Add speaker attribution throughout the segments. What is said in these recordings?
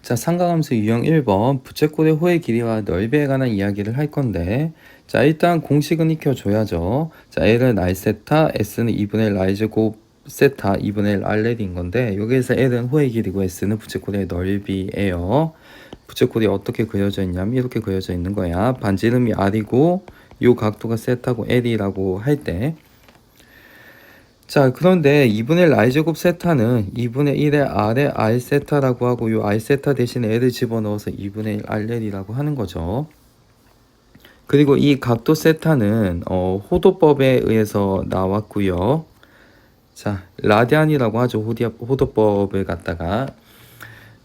Speaker 1: 자, 삼각함수 유형 1번 부채꼴의 호의 길이와 넓이에 관한 이야기를 할 건데, 자, 일단 공식은 익혀줘야죠. 자, L은 R 세타, S는 2분의 L R제곱 세타 2분의 L R레디인 건데, 여기에서 L은 호의 길이고 S는 부채꼴의 넓이에요. 부채꼴이 어떻게 그려져 있냐면 이렇게 그려져 있는 거야. 반지름이 R이고 요 각도가 세타고 L이라고 할 때, 자, 그런데 2분의 L R제곱 세타는 2분의 1의 R의 R 세타라고 하고, 요 R 세타 대신에 L을 집어넣어서 2분의 1 R이라고 하는 거죠. 그리고 이 각도 세타는 호도법에 의해서 나왔고요. 자, 라디안이라고 하죠. 호도법을 갖다가.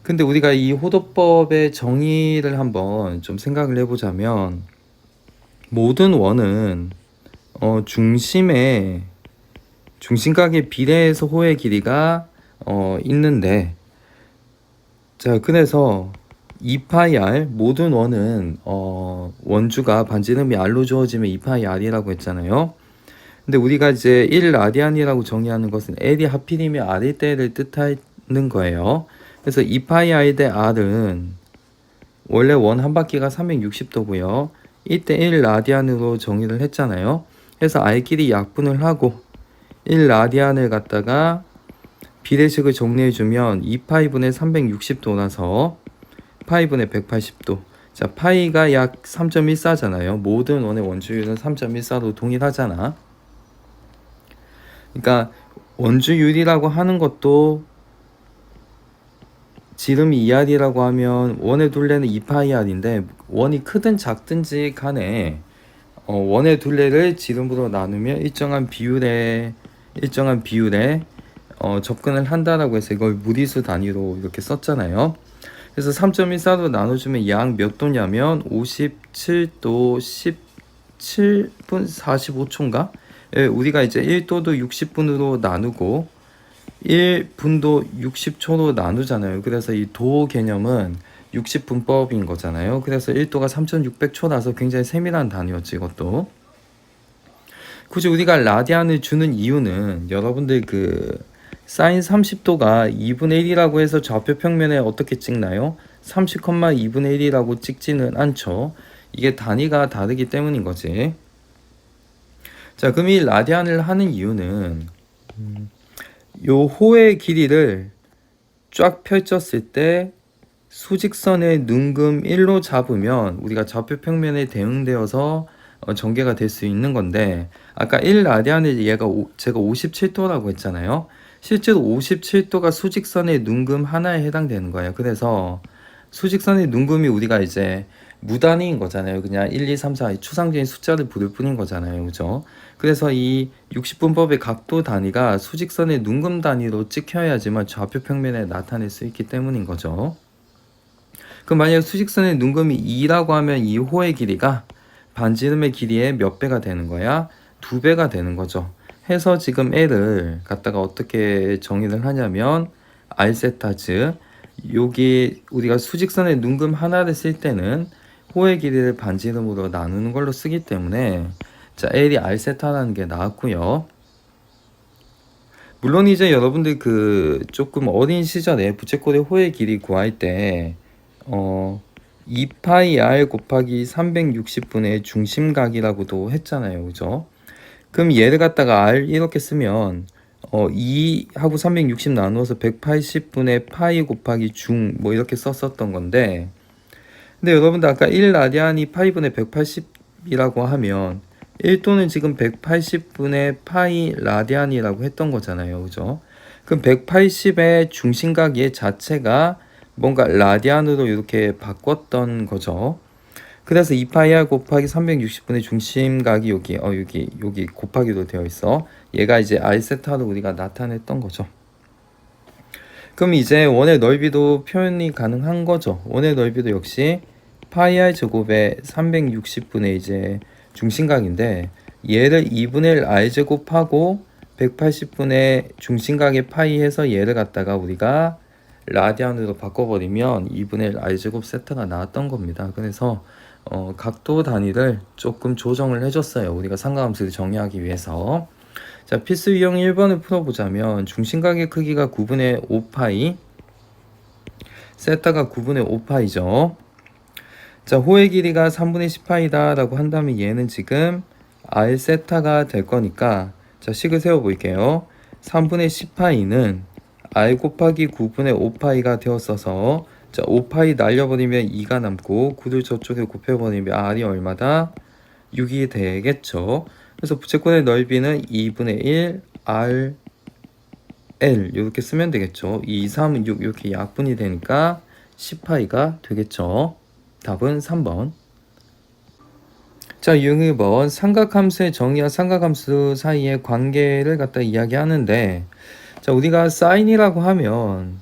Speaker 1: 근데 우리가 이 호도법의 정의를 한번 좀 생각을 해보자면, 모든 원은 중심각의 비례해서 호의 길이가 있는데, 자, 그래서 2파이 모든 원은 원주가 반지름이 r로 주어지면 2파이 이라고 했잖아요. 근데 우리가 이제 1라디안이라고 정의하는 것은 L이 하필이면 R일 때를 뜻하는 거예요. 그래서 2파이 대 R은 원래 원 한 바퀴가 360도고요. 이때 1라디안으로 정의를 했잖아요. 그래서 R끼리 약분을 하고 1라디안을 갖다가 비례식을 정리해주면 2파이분의 360도라서 파이분의 180도. 자, 파이가 약 3.14잖아요. 모든 원의 원주율은 3.14로 동일하잖아. 그러니까 원주율이라고 하는 것도 지름이 2R이라고 하면 원의 둘레는 2파이R인데, 원이 크든 작든지 간에 원의 둘레를 지름으로 나누면 일정한 비율에 접근을 한다라고 해서 이걸 무리수 단위로 이렇게 썼잖아요. 그래서 3.14로 나눠주면 약 몇 도냐면 57도 17분 45초인가? 예, 우리가 이제 1도도 60분으로 나누고 1분도 60초로 나누잖아요. 그래서 이 도 개념은 60분법인 거잖아요. 그래서 1도가 3600초라서 굉장히 세밀한 단위였지, 이것도. 굳이 우리가 라디안을 주는 이유는, 여러분들 그 사인 30도가 2분의 1이라고 해서 좌표 평면에 어떻게 찍나요? 30,2분의 1이라고 찍지는 않죠. 이게 단위가 다르기 때문인 거지. 자, 그럼 이 라디안을 하는 이유는 요 호의 길이를 쫙 펼쳤을 때 수직선의 눈금 1로 잡으면 우리가 좌표 평면에 대응되어서 전개가 될 수 있는 건데, 아까 1라디안을 제가 57도라고 했잖아요. 실제로 57도가 수직선의 눈금 하나에 해당되는 거예요. 그래서 수직선의 눈금이 우리가 이제 무단위인 거잖아요. 그냥 1, 2, 3, 4 추상적인 숫자를 부를 뿐인 거잖아요. 그죠? 그래서 이 60분법의 각도 단위가 수직선의 눈금 단위로 찍혀야지만 좌표 평면에 나타낼 수 있기 때문인 거죠. 그럼 만약 수직선의 눈금이 2라고 하면 이 호의 길이가 반지름의 길이의 몇 배가 되는 거야? 2배가 되는 거죠. 해서 지금 L을 갖다가 어떻게 정의를 하냐면 R세타, 여기 우리가 수직선의 눈금 하나를 쓸 때는 호의 길이를 반지름으로 나누는 걸로 쓰기 때문에, 자, L이 R세타라는 게 나왔고요. 물론 이제 여러분들 그 조금 어린 시절에 부채꼴의 호의 길이 구할 때 2파이 r 곱하기 360분의 중심각이라고도 했잖아요. 그죠? 그럼 얘를 갖다가 r 이렇게 쓰면 2하고 360 나누어서 180분의 파이 곱하기 중 뭐 이렇게 썼었던 건데, 근데 여러분들 아까 1라디안이 파이분의 180이라고 하면 1도는 지금 180분의 파이 라디안이라고 했던 거잖아요. 그죠? 그럼 180의 중심각 얘 자체가 뭔가 라디안으로 이렇게 바꿨던 거죠. 그래서 2파이r 곱하기 360분의 중심각이 여기 곱하기로 되어 있어. 얘가 이제 R세타로 우리가 나타냈던 거죠. 그럼 이제 원의 넓이도 표현이 가능한 거죠. 원의 넓이도 역시 파이r 제곱에 360분의 이제 중심각인데, 얘를 2분의 1 r 제곱하고 180분의 중심각의 파이 해서 얘를 갖다가 우리가 라디안으로 바꿔버리면 2분의 1 r 제곱 세타가 나왔던 겁니다. 그래서 각도 단위를 조금 조정을 해줬어요. 우리가 삼각함수를 정의하기 위해서. 자, 필수 유형 1번을 풀어보자면 중심각의 크기가 9분의 5파이, 세타가 9분의 5파이죠. 자, 호의 길이가 3분의 10파이다 라고 한다면 얘는 지금 R 세타가 될 거니까, 자, 식을 세워 볼게요. 3분의 10파이는 R 곱하기 9분의 5파이가 되었어서, 자, 5파이 날려버리면 2가 남고 9를 저쪽에 곱해버리면 R이 얼마다? 6이 되겠죠. 그래서 부채꼴의 넓이는 2분의 1 R L 이렇게 쓰면 되겠죠. 2, 3, 6 이렇게 약분이 되니까 10파이가 되겠죠. 답은 3번. 자, 유형 1번 삼각함수의 정의와 삼각함수 사이의 관계를 갖다 이야기하는데, 자, 우리가 사인이라고 하면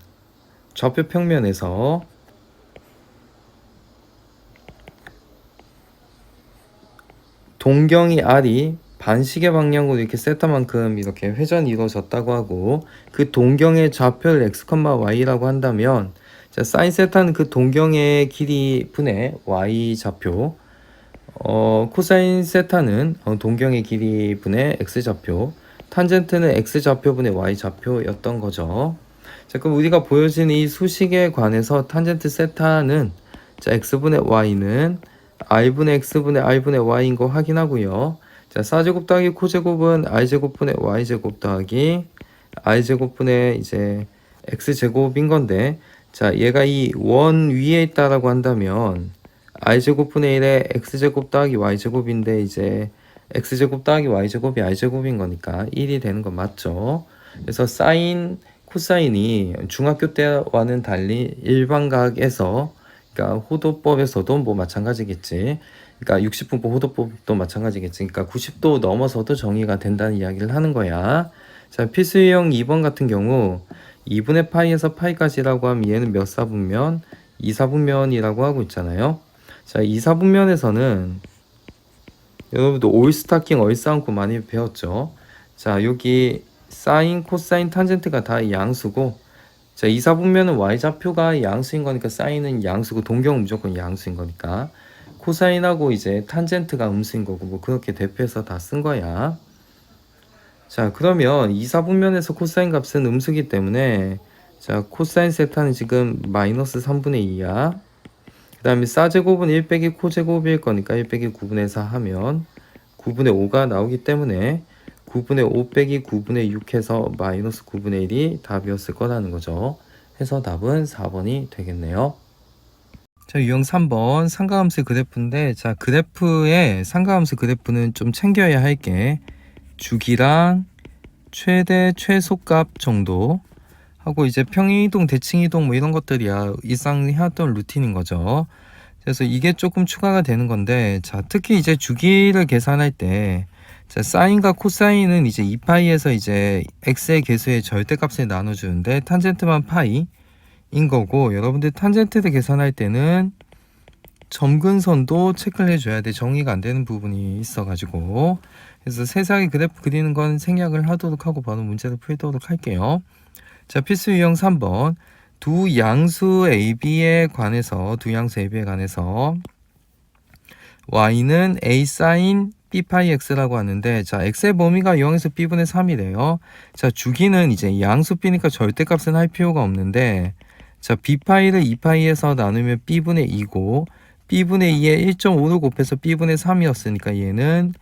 Speaker 1: 좌표 평면에서 동경이 R이 반시계 방향으로 이렇게 세타만큼 이렇게 회전이 이루어졌다고 하고, 그 동경의 좌표를 x, y라고 한다면, 자, 사인 세타는 그 동경의 길이 분의 y 좌표, 코사인 세타는 동경의 길이 분의 x 좌표, 탄젠트는 x 좌표 분의 y 좌표였던 거죠. 자, 그럼 우리가 보여진 이 수식에 관해서 탄젠트 세타는, 자, x분의 y는 r분의 x분의 r분의 y인 거 확인하고요. 자, 4제곱 더하기 코제곱은 r제곱분의 y제곱 더하기 r제곱분의 이제 x제곱인 건데, 자, 얘가 이 원 위에 있다라고 한다면 r제곱분의 1에 x제곱 더하기 y제곱인데, 이제 x제곱 더하기 y제곱이 r제곱인 거니까 1이 되는 건 맞죠. 그래서 사인, 코사인이 중학교 때와는 달리 일반각에서, 그러니까 호도법에서도 뭐 마찬가지겠지. 그러니까 60분법 호도법도 마찬가지겠지. 그러니까 90도 넘어서도 정의가 된다는 이야기를 하는 거야. 자, 필수 유형 2번 같은 경우 2분의 파이에서 파이까지라고 하면 얘는 몇 사분면? 2사분면이라고 하고 있잖아요. 자, 2사분면에서는 여러분도 올스타킹 얼싸안고 많이 배웠죠. 자, 여기 사인, 코사인, 탄젠트가 다 양수고, 자, 2사분면은 y좌표가 양수인 거니까 사인은 양수고, 동경은 무조건 양수인 거니까 코사인하고 이제 탄젠트가 음수인 거고, 뭐 그렇게 대표해서 다 쓴 거야. 자, 그러면 2사분면에서 코사인 값은 음수기 때문에, 자, 코사인 세타는 지금 마이너스 3분의 2야. 그 다음에 사제곱은 1 빼기 코제곱일 거니까 1 빼기 9분의 4 하면 9분의 5가 나오기 때문에 9분의 5 빼기 9분의 6 해서 마이너스 9분의 1이 답이었을 거라는 거죠. 해서 답은 4번이 되겠네요. 자, 유형 3번 삼각함수 그래프인데, 자, 그래프의 삼각함수 그래프는 좀 챙겨야 할 게 주기랑 최대 최소값 정도 하고, 이제 평행이동, 대칭이동 뭐 이런 것들이야 일상 해왔던 루틴인 거죠. 그래서 이게 조금 추가가 되는 건데, 자, 특히 이제 주기를 계산할 때, 자, 사인과 코사인은 이제 2파이에서 이제 x의 개수의 절대값을 나눠주는데 탄젠트만 파이인 거고, 여러분들 탄젠트를 계산할 때는 점근선도 체크를 해줘야 돼. 정의가 안 되는 부분이 있어가지고. 그래서 세세하게 그래프 그리는 건 생략을 하도록 하고 바로 문제를 풀도록 할게요. 자, 필수 유형 3번 두 양수 AB에 관해서 y는 a sin b 파이 x라고 하는데, 자, x의 범위가 0에서 b분의 3이래요. 자, 주기는 이제 양수 b니까 절대값은 할 필요가 없는데, 자, b파이를 2파이에서 나누면 b분의 2고, b분의 2에 1.5를 곱해서 b분의 3이었으니까 얘는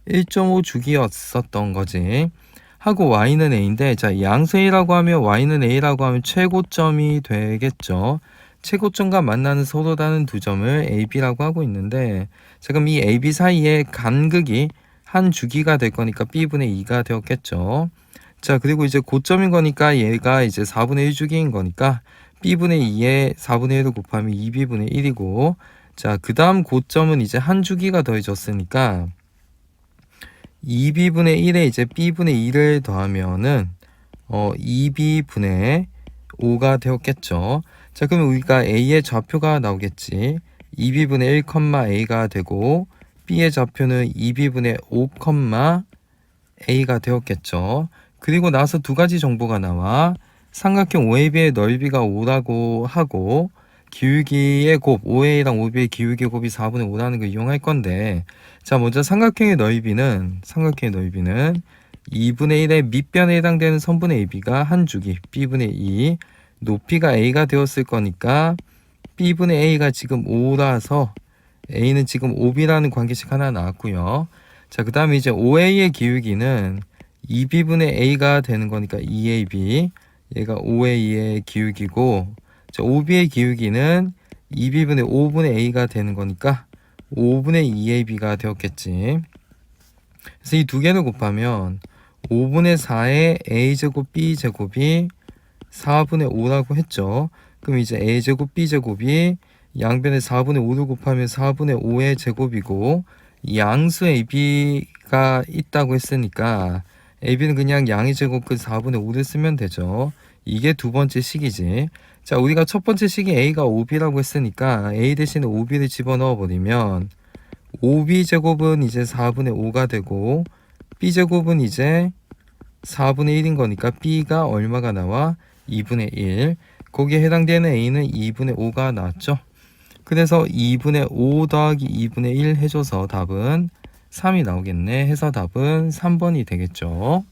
Speaker 1: 1.5 주기였었던 거지. 하고 y는 a인데, 자, 양수 a라고 하면 y는 a라고 하면 최고점이 되겠죠. 최고점과 만나는 서로 다른 두 점을 AB라고 하고 있는데, 자, 그럼 이 AB 사이의 간극이 한 주기가 될 거니까 B분의 2가 되었겠죠. 자, 그리고 이제 고점인 거니까 얘가 이제 4분의 1주기인 거니까 B분의 2에 4분의 1을 곱하면 2B분의 1이고, 자, 그 다음 고점은 이제 한 주기가 더해졌으니까 2B분의 1에 이제 B분의 2를 더하면은 2B분의 5가 되었겠죠. 자, 그러면 우리가 A의 좌표가 나오겠지. 2B분의 1, A가 되고, B의 좌표는 2B분의 5, A가 되었겠죠. 그리고 나서 두 가지 정보가 나와. 삼각형 OAB의 넓이가 5라고 하고, 기울기의 곱, OA랑 OB의 기울기의 곱이 4분의 5라는 걸 이용할 건데, 자, 먼저 삼각형의 넓이는 2분의 1의 밑변에 해당되는 선분의 AB가 한 주기, B분의 2, 높이가 a가 되었을 거니까 b분의 a가 지금 5라서 a는 지금 5b라는 관계식 하나 나왔고요. 자, 그 다음에 이제 5a의 기울기는 2b분의 a가 되는 거니까 2ab, 얘가 5a의 기울기고, 자, 5b의 기울기는 2b분의 5분의 a가 되는 거니까 5분의 2ab가 되었겠지. 그래서 이 두 개를 곱하면 5분의 4의 a제곱 b제곱이 4분의 5라고 했죠. 그럼 이제 a제곱 b제곱이 양변에 4분의 5를 곱하면 4분의 5의 제곱이고, 양수 ab가 있다고 했으니까 ab는 그냥 양의 제곱 그 4분의 5를 쓰면 되죠. 이게 두 번째 식이지. 자, 우리가 첫 번째 식이 a가 5b라고 했으니까 a 대신에 5b를 집어넣어 버리면 5b제곱은 이제 4분의 5가 되고, b제곱은 이제 4분의 1인 거니까 b가 얼마가 나와? 2분의 1. 거기에 해당되는 a는 2분의 5가 나왔죠. 그래서 2분의 5 더하기 2분의 1 해줘서 답은 3이 나오겠네. 해서 답은 3번이 되겠죠.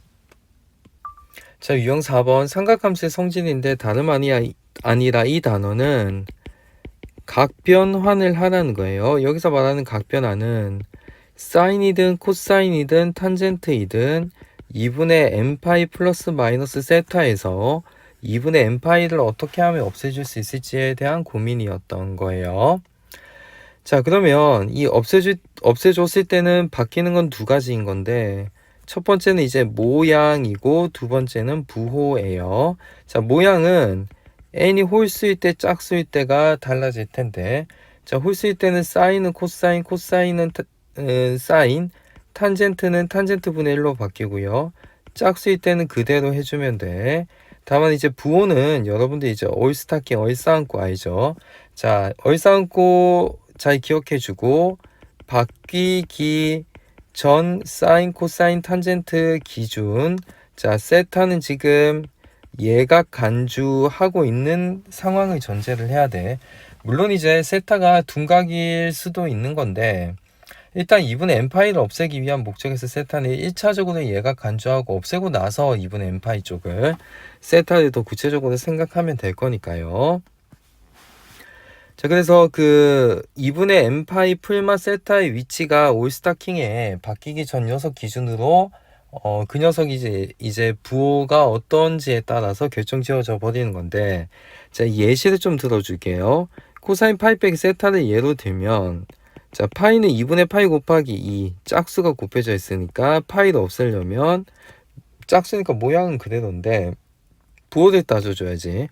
Speaker 1: 자, 유형 4번 삼각함수의 성질인데 다름 아니라 이 단어는 각변환을 하라는 거예요. 여기서 말하는 각변환은 사인이든 코사인이든 탄젠트이든 2분의 n파이 플러스 마이너스 세타에서 2분의 n파이를 어떻게 하면 없애줄 수 있을지에 대한 고민이었던 거예요. 자, 그러면 이 없애줬을 때는 바뀌는 건 두 가지인 건데, 첫 번째는 이제 모양이고 두 번째는 부호예요. 자, 모양은 n이 홀수일 때 짝수일 때가 달라질 텐데, 자, 홀수일 때는 사인은 코사인, 코사인은 사인, 탄젠트는 탄젠트 분의 1로 바뀌고요. 짝수일 때는 그대로 해주면 돼. 다만 이제 부호는 여러분들 이제 얼스타킹 얼싸안고 알죠? 자, 얼싸안고 잘 기억해주고, 바뀌기 전 사인, 코사인, 탄젠트 기준. 자, 세타는 지금 예각 간주하고 있는 상황을 전제를 해야 돼. 물론 이제 세타가 둔각일 수도 있는 건데, 일단 2분의 n파이를 없애기 위한 목적에서 세타는 1차적으로 예각 간주하고 없애고 나서 2분의 n파이 쪽을 세타를 더 구체적으로 생각하면 될 거니까요. 자, 그래서 그 2분의 n파이 풀마 세타의 위치가 올스타킹에 바뀌기 전 녀석 기준으로 그 녀석이 이제 부호가 어떤지에 따라서 결정 지어져 버리는 건데, 자, 예시를 좀 들어줄게요. 코사인 파이 빼기 세타를 예로 들면, 자, 파이는 2분의 파이 곱하기 2 짝수가 곱해져 있으니까 파이를 없애려면 짝수니까 모양은 그대로인데 부호를 따져줘야지.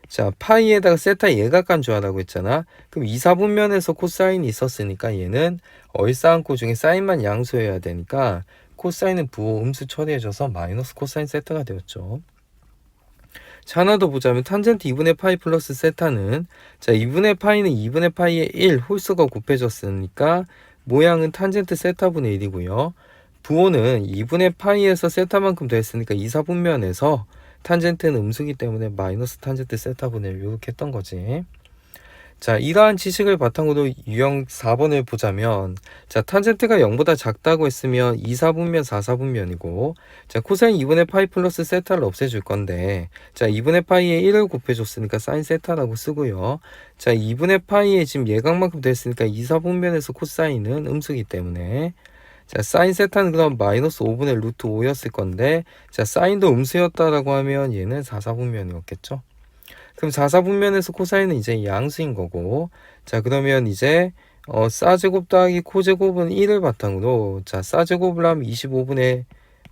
Speaker 1: 자, 파이에다가 세타 예각 간주하라고 했잖아. 그럼 2, 4분면에서 코사인이 있었으니까 얘는 얼싸안고 중에 사인만 양수해야 되니까 코사인은 부호 음수 처리해줘서 마이너스 코사인 세타가 되었죠. 자, 하나 더 보자면 탄젠트 2분의 파이 플러스 세타는, 자, 2분의 파이는 2분의 파이의 1 홀수가 곱해졌으니까 모양은 탄젠트 세타분의 1이고요. 부호는 2분의 파이에서 세타만큼 됐으니까 2, 4분면에서 탄젠트는 음수기 때문에 마이너스 탄젠트 세타분의 1 이렇게 했던 거지. 자, 이러한 지식을 바탕으로 유형 4번을 보자면, 자, 탄젠트가 0보다 작다고 했으면 2, 4분면, 4, 4분면이고, 자, 코사인 2분의 파이 플러스 세타를 없애줄 건데, 자, 2분의 파이에 1을 곱해줬으니까 사인 세타라고 쓰고요. 자, 2분의 파이에 지금 예각만큼 됐으니까 2, 4분면에서 코사인은 음수기 때문에, 자, 사인 세타는 그럼 마이너스 5분의 루트 5였을 건데, 자, 사인도 음수였다라고 하면 얘는 4, 4분면이었겠죠. 그럼 4, 4분면에서 코사인은 이제 양수인 거고, 자, 그러면 이제 사제곱 더하기 코제곱은 1을 바탕으로, 자, 사제곱을 하면 25분의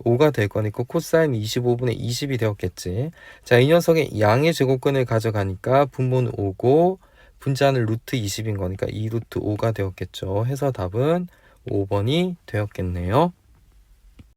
Speaker 1: 5가 될 거니까 코사인은 25분의 20이 되었겠지. 자, 이 녀석의 양의 제곱근을 가져가니까 분모는 5고 분자는 루트 20인 거니까 2 루트 5가 되었겠죠. 해서 답은 5번이 되었겠네요.